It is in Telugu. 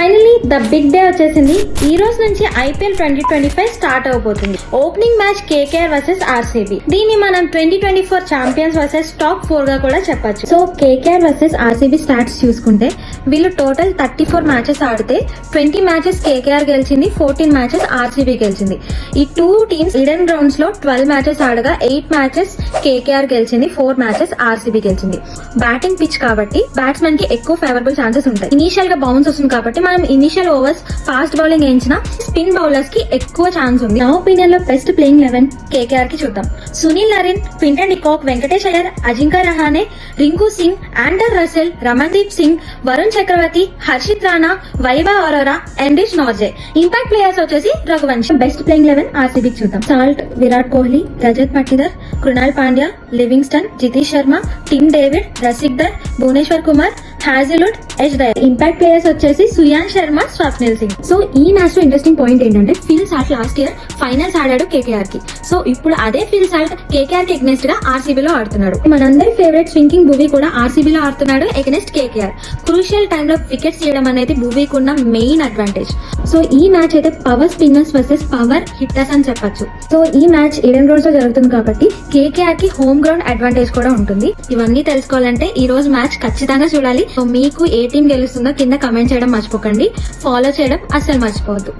ఫైనల్లీ ద బిగ్ డే వచ్చేసింది. ఈ రోజు నుంచి ఐపీఎల్ 2025 స్టార్ట్ అవబోతుంది. Opening match KKR versus RCB. దీన్ని మనం 2024 ఛాంపియన్స్ వర్సెస్ టాప్ 4 గా కూడా చెప్పొచ్చు. So KKR versus RCB stats చూసుకుంటే వీళ్ళు టోటల్ 34 మ్యాచెస్ ఆడితే 20 మ్యాచెస్ కేకేఆర్ గెలిచింది, 14 మ్యాచెస్ ఆర్సీబీ గెలిచింది. ఈ టూ టీమ్స్ ఈడెన్ గ్రౌండ్స్ లో 12 మ్యాచెస్ ఆడగా 8 మ్యాచెస్ కేకేఆర్ గెలిచింది, 4 మ్యాచెస్ ఆర్సీబీ గెలిచింది. బ్యాటింగ్ పిచ్ కాబట్టి బ్యాట్స్మెన్ కి ఎక్కువ ఫేవరబుల్ ఛాన్సెస్ ఉంటాయి. ఇనీషియల్ గా బౌన్స్ వస్తుంది కాబట్టి మనం ఇనిషియల్ ఓవర్స్ ఫాస్ట్ బౌలింగ్ వేయించిన స్పిన్ బౌలర్స్ కి ఎక్కువ ఛాన్స్ ఉంది. నా ఒపీనియన్ లో బెస్ట్ ప్లేయింగ్ 11 కేకేఆర్ కి చూద్దాం. Sunil Narine, Quinton de Kock, Venkatesh Iyer, Ajinkya Rahane, Rinku Singh, Andre Russell, Ramandeep Singh, Varun Chakravarthy, Harshit Rana, Vaibhav Arora, Anrich Nortje. Impact players వచ్చేసి రఘువంశ్. బెస్ట్ ప్లేయింగ్ 11 ఆర్సీబీ చూద్దాం. Salt, Virat Kohli, Rajat Patidar, Krunal Pandya, Livingstone, Jitesh Sharma, Tim David, Rasikh Dar, Bhuvneshwar Kumar, Hazlewood, Yash Dayal. Impact players వచ్చేసి సుయాన్ శర్మ, స్వప్నిల్ సింగ్. సో ఈ మ్యాచ్ లో ఇంట్రెస్టింగ్ పాయింట్ ఏంటంటే Phil Salt last year finals ఆడాడు కేకేఆర్ కి. సో ఇప్పుడు అదే ఫిల్ సాల్ట్ కేకేఆర్ కి ఎగ్నెస్ట్ గా ఆర్సీబీలో ఆడుతున్నాడు. మనందరి ఫేవరెట్ స్వింకింగ్ భువీ కూడా ఆర్సీబీలో ఆడుతున్నాడు ఎగ్నెస్ట్ కేకేఆర్. క్రూషియల్ టైమ్ లో వికెట్స్ తీయడం అనేది భువీకి ఉన్న మెయిన్ అడ్వాంటేజ్. సో ఈ మ్యాచ్ అయితే power spinners versus power hitters అని చెప్పొచ్చు. సో ఈ మ్యాచ్ ఈడెన్ గ్రౌండ్స్ లో జరుగుతుంది కాబట్టి కేకేఆర్ కి హోమ్ గ్రౌండ్ అడ్వాంటేజ్ కూడా ఉంటుంది. ఇవన్నీ తెలుసుకోవాలంటే ఈ రోజు మ్యాచ్ ఖచ్చితంగా చూడాలి. సో మీకు ఏ టీం గెలుస్తుందో కింద కమెంట్ చేయడం మర్చిపోకండి. ఫాలో చేయడం అస్సలు మర్చిపోవద్దు.